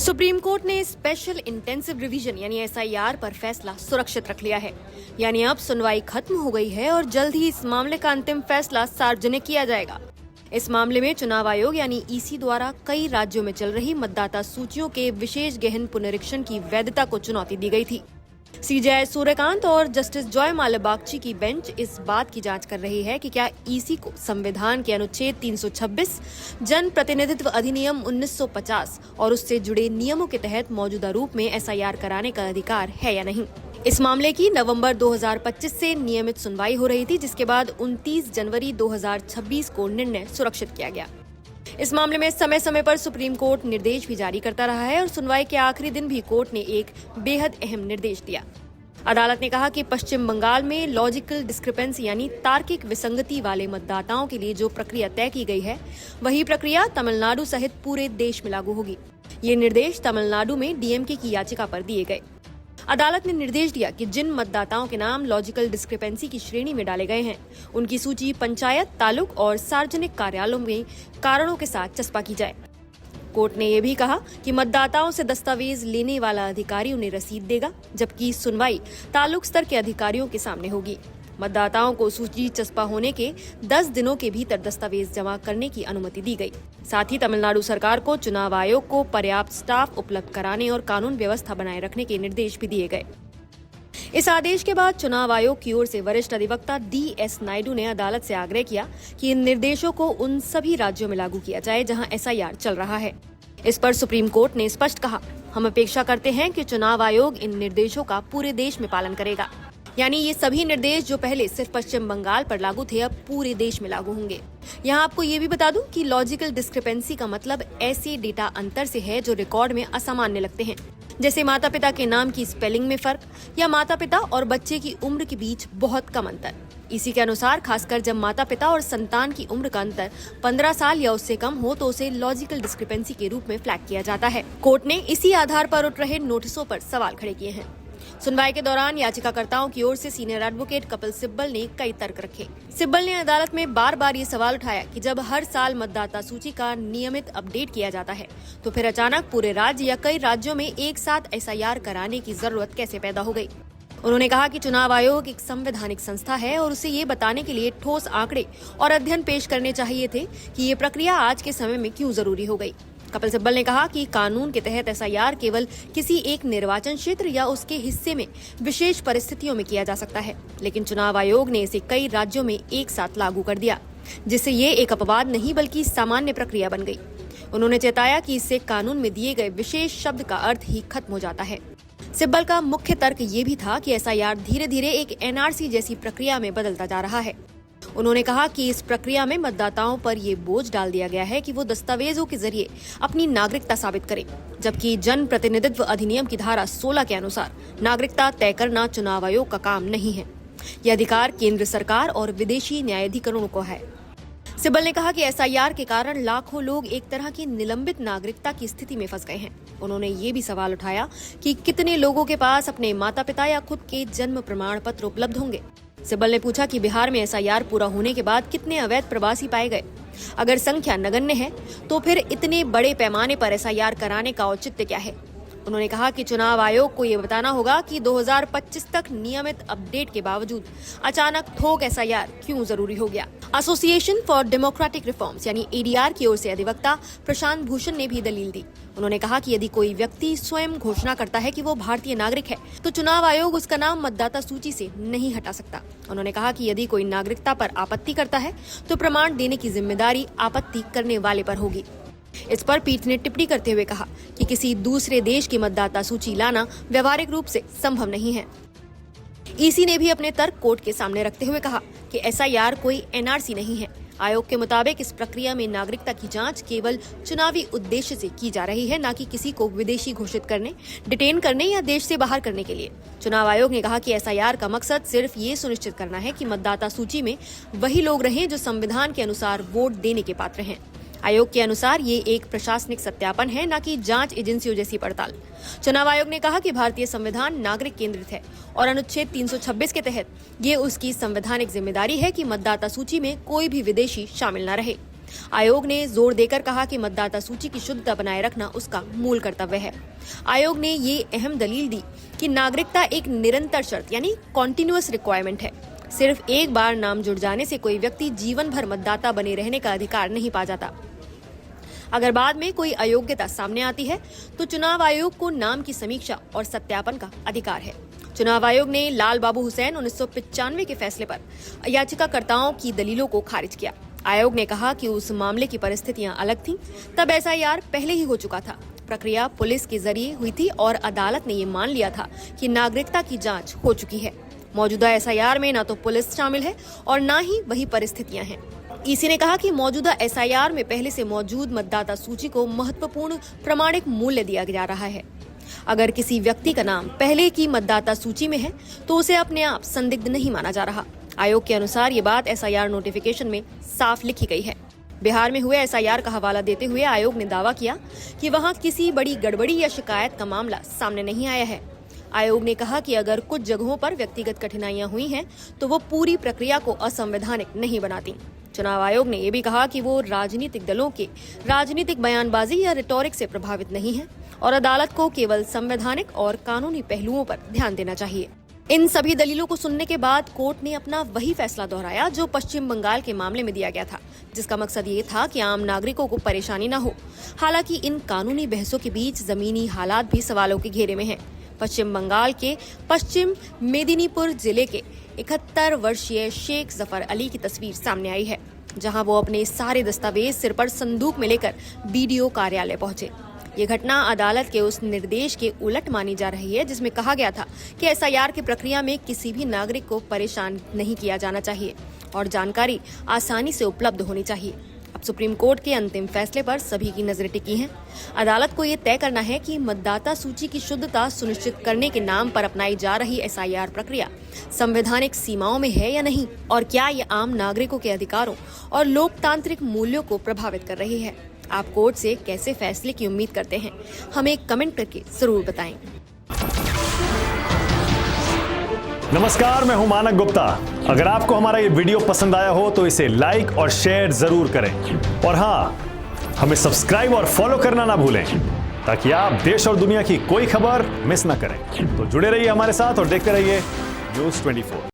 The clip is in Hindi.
सुप्रीम कोर्ट ने स्पेशल इंटेंसिव रिवीजन यानी एसआईआर पर फैसला सुरक्षित रख लिया है। यानी अब सुनवाई खत्म हो गई है और जल्द ही इस मामले का अंतिम फैसला सार्वजनिक किया जाएगा। इस मामले में चुनाव आयोग यानी ईसी द्वारा कई राज्यों में चल रही मतदाता सूचियों के विशेष गहन पुनरीक्षण की वैधता को चुनौती दी गई थी। सीजेआई सूर्यकांत और जस्टिस जॉय माल्यबागची की बेंच इस बात की जांच कर रही है कि क्या ईसी को संविधान के अनुच्छेद 326, जन प्रतिनिधित्व अधिनियम 1950 और उससे जुड़े नियमों के तहत मौजूदा रूप में एसआईआर कराने का अधिकार है या नहीं। इस मामले की नवंबर 2025 से नियमित सुनवाई हो रही थी, जिसके बाद 29 जनवरी 2026 को निर्णय सुरक्षित किया गया। इस मामले में समय समय पर सुप्रीम कोर्ट निर्देश भी जारी करता रहा है और सुनवाई के आखिरी दिन भी कोर्ट ने एक बेहद अहम निर्देश दिया। अदालत ने कहा कि पश्चिम बंगाल में लॉजिकल डिस्क्रिपेंसी यानी तार्किक विसंगति वाले मतदाताओं के लिए जो प्रक्रिया तय की गई है, वही प्रक्रिया तमिलनाडु सहित पूरे देश में लागू होगी। ये निर्देश तमिलनाडु में डीएमके की याचिका पर दिए गए। अदालत ने निर्देश दिया कि जिन मतदाताओं के नाम लॉजिकल डिस्क्रिपेंसी की श्रेणी में डाले गए हैं, उनकी सूची पंचायत, तालुक और सार्वजनिक कार्यालयों में कारणों के साथ चस्पा की जाए। कोर्ट ने यह भी कहा कि मतदाताओं से दस्तावेज लेने वाला अधिकारी उन्हें रसीद देगा, जबकि सुनवाई तालुक स्तर के अधिकारियों के सामने होगी। मतदाताओं को सूची चस्पा होने के 10 दिनों के भीतर दस्तावेज जमा करने की अनुमति दी गई। साथ ही तमिलनाडु सरकार को चुनाव आयोग को पर्याप्त स्टाफ उपलब्ध कराने और कानून व्यवस्था बनाए रखने के निर्देश भी दिए गए। इस आदेश के बाद चुनाव आयोग की ओर से वरिष्ठ अधिवक्ता डी.एस. नायडू ने अदालत से आग्रह किया कि इन निर्देशों को उन सभी राज्यों में लागू किया जाए जहां एसआईआर चल रहा है। इस पर सुप्रीम कोर्ट ने स्पष्ट कहा, हम अपेक्षा करते हैं कि चुनाव आयोग इन निर्देशों का पूरे देश में पालन करेगा। यानी ये सभी निर्देश जो पहले सिर्फ पश्चिम बंगाल पर लागू थे, अब पूरे देश में लागू होंगे। यहाँ आपको ये भी बता दूं कि लॉजिकल डिस्क्रिपेंसी का मतलब ऐसे डेटा अंतर से है जो रिकॉर्ड में असामान्य लगते हैं, जैसे माता पिता के नाम की स्पेलिंग में फर्क या माता पिता और बच्चे की उम्र के बीच बहुत कम अंतर। इसी के अनुसार खासकर जब माता पिता और संतान की उम्र का अंतर 15 साल या उससे कम हो तो उसे लॉजिकल डिस्क्रिपेंसी के रूप में फ्लैग किया जाता है। कोर्ट ने इसी आधार पर उठ रहे नोटिसों पर सवाल खड़े किए हैं। सुनवाई के दौरान याचिकाकर्ताओं की ओर से सीनियर एडवोकेट कपिल सिब्बल ने कई तर्क रखे। सिब्बल ने अदालत में बार बार ये सवाल उठाया कि जब हर साल मतदाता सूची का नियमित अपडेट किया जाता है, तो फिर अचानक पूरे राज्य या कई राज्यों में एक साथ एसआईआर कराने की जरूरत कैसे पैदा हो गई। उन्होंने कहा कि चुनाव आयोग एक संवैधानिक संस्था है और उसे ये बताने के लिए ठोस आंकड़े और अध्ययन पेश करने चाहिए थे कि ये प्रक्रिया आज के समय में क्यों जरूरी हो गई। कपिल सिब्बल ने कहा कि कानून के तहत एसआईआर केवल किसी एक निर्वाचन क्षेत्र या उसके हिस्से में विशेष परिस्थितियों में किया जा सकता है, लेकिन चुनाव आयोग ने इसे कई राज्यों में एक साथ लागू कर दिया, जिससे ये एक अपवाद नहीं बल्कि सामान्य प्रक्रिया बन गई। उन्होंने चेताया कि इससे कानून में दिए गए विशेष शब्द का अर्थ ही खत्म हो जाता है। सिब्बल का मुख्य तर्क ये भी था कि एसआईआर धीरे धीरे एक एनआरसी जैसी प्रक्रिया में बदलता जा रहा है। उन्होंने कहा कि इस प्रक्रिया में मतदाताओं पर ये बोझ डाल दिया गया है कि वो दस्तावेजों के जरिए अपनी नागरिकता साबित करें, जबकि जन प्रतिनिधित्व अधिनियम की धारा 16 के अनुसार नागरिकता तय करना चुनाव आयोग का काम नहीं है। यह अधिकार केंद्र सरकार और विदेशी न्यायाधिकरणों को है। सिब्बल ने कहा कि एसआईआर के कारण लाखों लोग एक तरह की निलंबित नागरिकता की स्थिति में फंस गए हैं। उन्होंने ये भी सवाल उठाया कि कितने लोगों के पास अपने माता पिता या खुद के जन्म प्रमाण पत्र उपलब्ध होंगे। सिब्बल ने पूछा कि बिहार में एसआईआर पूरा होने के बाद कितने अवैध प्रवासी पाए गए। अगर संख्या नगण्य है तो फिर इतने बड़े पैमाने पर एसआईआर कराने का औचित्य क्या है। उन्होंने कहा कि चुनाव आयोग को ये बताना होगा कि 2025 तक नियमित अपडेट के बावजूद अचानक थोक एसआईआर क्यों जरूरी हो गया। एसोसिएशन फॉर डेमोक्रेटिक रिफॉर्म्स यानी एडीआर की ओर से अधिवक्ता प्रशांत भूषण ने भी दलील दी। उन्होंने कहा कि यदि कोई व्यक्ति स्वयं घोषणा करता है कि वो भारतीय नागरिक है, तो चुनाव आयोग उसका नाम मतदाता सूची से नहीं हटा सकता। उन्होंने कहा कि यदि कोई नागरिकता पर आपत्ति करता है, तो प्रमाण देने की जिम्मेदारी आपत्ति करने वाले पर होगी। इस पर पीठ ने टिप्पणी करते हुए कहा कि किसी दूसरे देश की मतदाता सूची लाना व्यवहारिक रूप से संभव नहीं है। ईसी ने भी अपने तर्क कोर्ट के सामने रखते हुए कहा कि एसआईआर कोई एनआरसी नहीं है। आयोग के मुताबिक इस प्रक्रिया में नागरिकता की जांच केवल चुनावी उद्देश्य से की जा रही है, न कि किसी को विदेशी घोषित करने, डिटेन करने या देश से बाहर करने के लिए। चुनाव आयोग ने कहा कि एसआईआर का मकसद सिर्फ ये सुनिश्चित करना है कि मतदाता सूची में वही लोग रहें जो संविधान के अनुसार वोट देने के पात्र हैं। आयोग के अनुसार ये एक प्रशासनिक सत्यापन है, न कि जांच एजेंसियों जैसी पड़ताल। चुनाव आयोग ने कहा कि भारतीय संविधान नागरिक केंद्रित है और अनुच्छेद 326 के तहत ये उसकी संवैधानिक जिम्मेदारी है कि मतदाता सूची में कोई भी विदेशी शामिल न रहे। आयोग ने जोर देकर कहा कि मतदाता सूची की शुद्धता बनाए रखना उसका मूल कर्तव्य है। आयोग ने ये अहम दलील दी कि नागरिकता एक निरंतर शर्त यानी कॉन्टिन्यूअस रिक्वायरमेंट है। सिर्फ एक बार नाम जुड़ जाने से कोई व्यक्ति जीवन भर मतदाता बने रहने का अधिकार नहीं पा जाता। अगर बाद में कोई अयोग्यता सामने आती है तो चुनाव आयोग को नाम की समीक्षा और सत्यापन का अधिकार है। चुनाव आयोग ने लाल बाबू हुसैन 1995 के फैसले पर याचिकाकर्ताओं की दलीलों को खारिज किया। आयोग ने कहा कि उस मामले की परिस्थितियां अलग थीं, तब एसआईआर पहले ही हो चुका था। प्रक्रिया पुलिस के जरिए हुई थी और अदालत ने ये मान लिया था कि नागरिकता की जांच हो चुकी है। मौजूदा एसआईआर में न तो पुलिस शामिल है और न ही वही परिस्थितियां हैं। ईसी ने कहा कि मौजूदा एसआईआर में पहले से मौजूद मतदाता सूची को महत्वपूर्ण प्रमाणिक मूल्य दिया जा रहा है। अगर किसी व्यक्ति का नाम पहले की मतदाता सूची में है तो उसे अपने आप संदिग्ध नहीं माना जा रहा। आयोग के अनुसार ये बात एसआईआर नोटिफिकेशन में साफ लिखी गई है। बिहार में हुए एसआईआर का हवाला देते हुए आयोग ने दावा किया कि वहां किसी बड़ी गड़बड़ी या शिकायत का मामला सामने नहीं आया है। आयोग ने कहा कि अगर कुछ जगहों पर व्यक्तिगत कठिनाइयां हुई हैं तो वो पूरी प्रक्रिया को असंवैधानिक नहीं बनाती। चुनाव आयोग ने ये भी कहा कि वो राजनीतिक दलों के राजनीतिक बयानबाजी या रिटोरिक से प्रभावित नहीं है और अदालत को केवल संवैधानिक और कानूनी पहलुओं पर ध्यान देना चाहिए। इन सभी दलीलों को सुनने के बाद कोर्ट ने अपना वही फैसला दोहराया जो पश्चिम बंगाल के मामले में दिया गया था, जिसका मकसद ये था कि आम नागरिकों को परेशानी न हो। हालांकि इन कानूनी बहसों के बीच जमीनी हालात भी सवालों के घेरे में हैं। पश्चिम बंगाल के पश्चिम मेदिनीपुर जिले के 71 वर्षीय शेख जफर अली की तस्वीर सामने आई है, जहां वो अपने सारे दस्तावेज सिर पर संदूक में लेकर बीडीओ कार्यालय पहुंचे। ये घटना अदालत के उस निर्देश के उलट मानी जा रही है जिसमें कहा गया था कि एसआईआर की प्रक्रिया में किसी भी नागरिक को परेशान नहीं किया जाना चाहिए और जानकारी आसानी से उपलब्ध होनी चाहिए। अब सुप्रीम कोर्ट के अंतिम फैसले पर सभी की नजरें टिकी हैं। अदालत को ये तय करना है कि मतदाता सूची की शुद्धता सुनिश्चित करने के नाम पर अपनाई जा रही एसआईआर प्रक्रिया संवैधानिक सीमाओं में है या नहीं, और क्या ये आम नागरिकों के अधिकारों और लोकतांत्रिक मूल्यों को प्रभावित कर रही है। आप कोर्ट से कैसे फैसले की उम्मीद करते हैं, हमें कमेंट करके जरूर बताएं। नमस्कार, मैं हूं मानक गुप्ता। अगर आपको हमारा ये वीडियो पसंद आया हो तो इसे लाइक और शेयर जरूर करें, और हाँ, हमें सब्सक्राइब और फॉलो करना ना भूलें ताकि आप देश और दुनिया की कोई खबर मिस ना करें। तो जुड़े रहिए हमारे साथ और देखते रहिए न्यूज़ 24।